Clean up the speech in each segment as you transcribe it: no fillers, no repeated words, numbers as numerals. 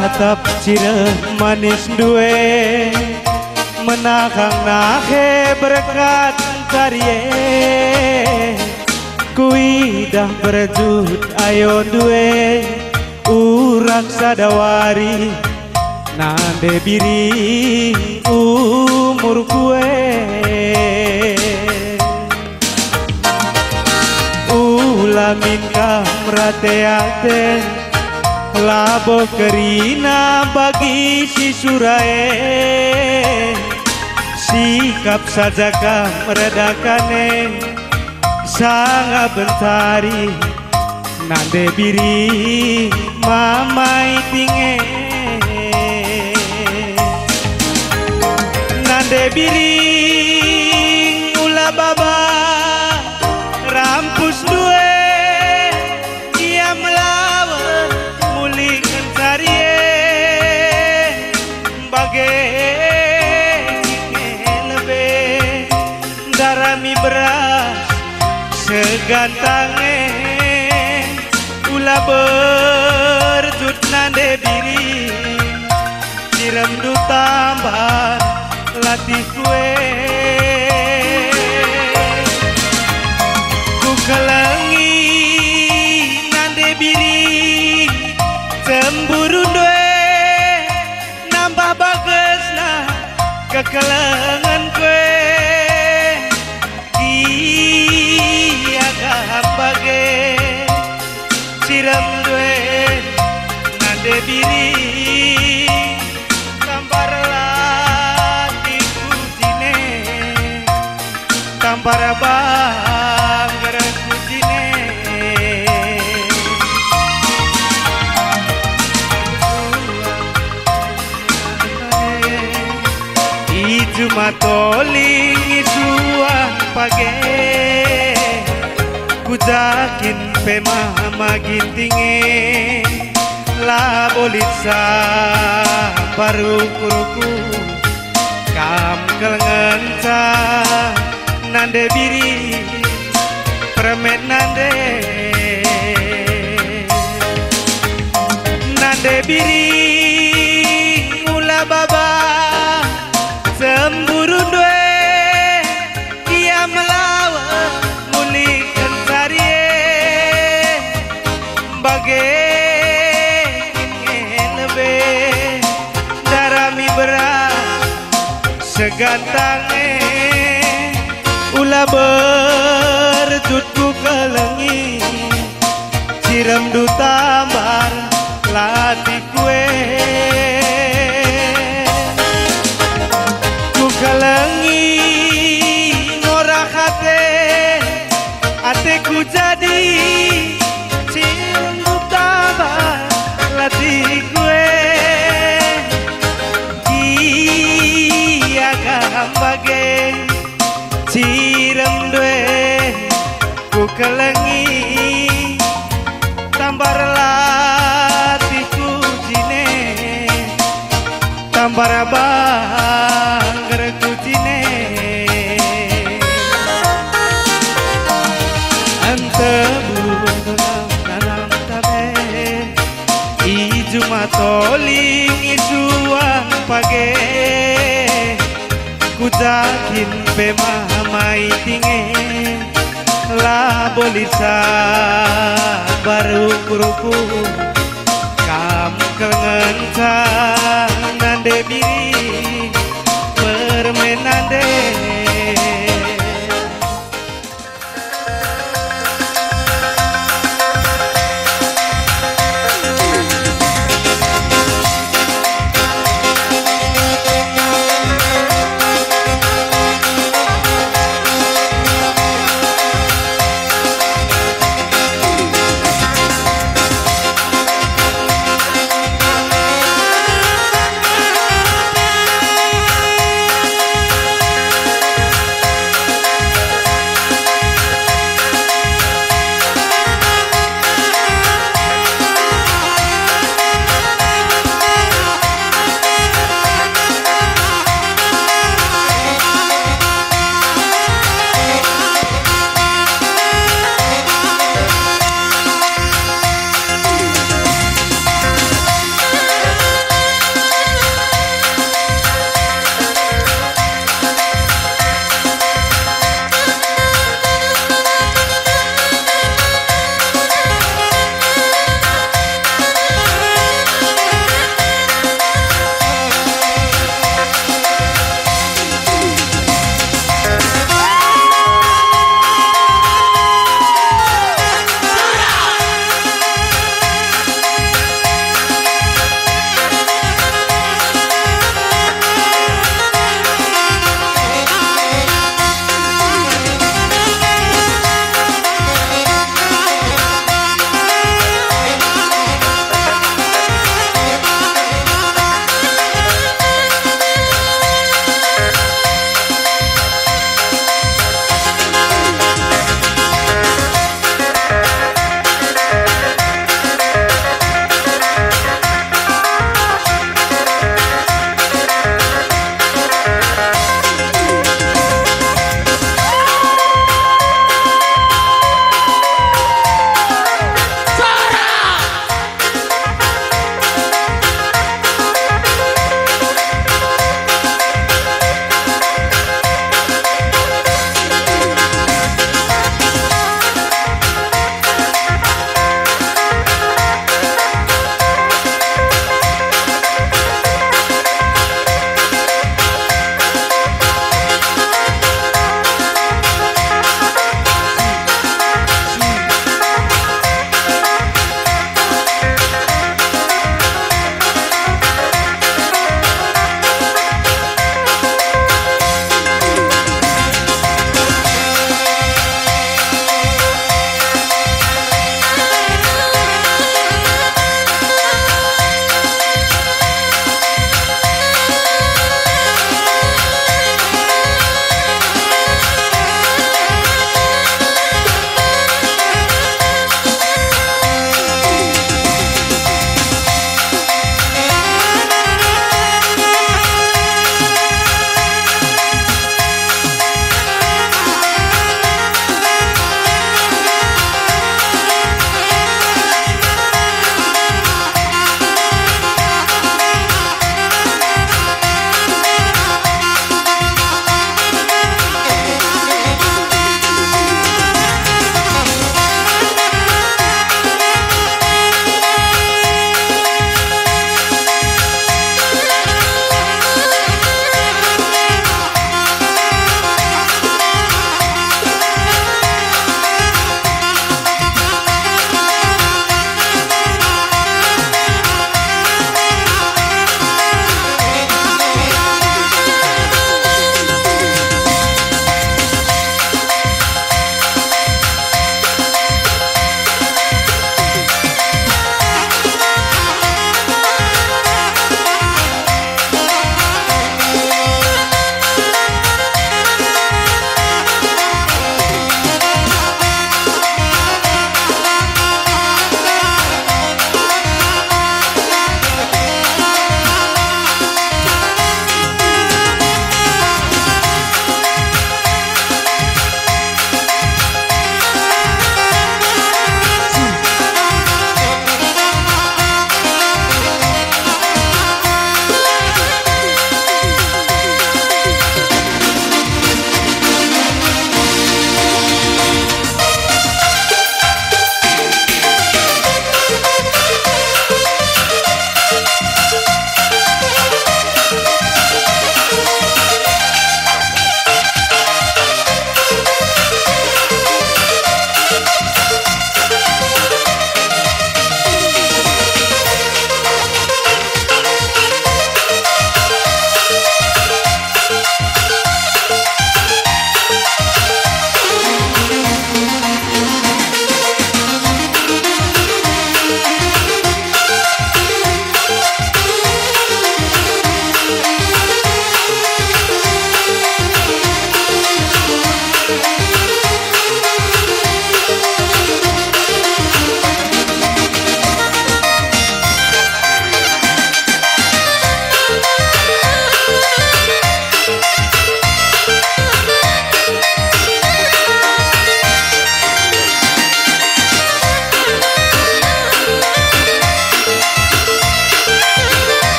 Ratap cirem manis duwe menakang nahe berkat karye kuidah berjut ayo duwe urang sadawari nande biri umur kue ulamin kamrateate labo kerina bagi si surae sikap saja kamredakane sanga bentari nande biri mamai tinge nande biri ula baba rampus duwe ia melawan mulihkan sarie bagai lebe darami beras segantange ula berjut nande biri direm du tambah latih kue ku kelengi nande biri cemburu due nambah bagusna kekelengan kue iya gambage siram due nande biri tampar latih kujine tampar banggar kujine iju matoling isuan page kujakin pemama gintinge la bolitsa baru kuruku kam kelengenca nande biri permen nande nande biri ula baba cemburu due ia melawan mulihkan sarie bagai lebe darami beras segantange ula berjut ku kelengi cirem du tambar latih kue ku kelengi ngorak ateku jadi cirem du tambar latih kue iya gambage cirem due ku kelengi tambar latih kujine tambar banggar kujine ante burung tabe iju matoling isuan page kujakin pemamai tinge la bolisa baru kuruku kam kelengenca nande biri permen nande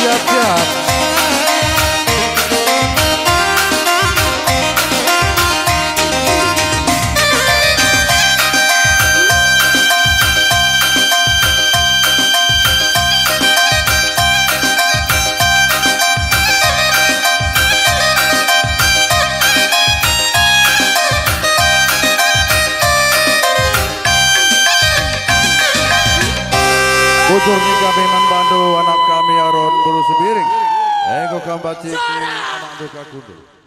siap-siap. Bocor ni kami membantu anak kami Aron Bulu Sebiring. Ego kambaci anak duka kudu.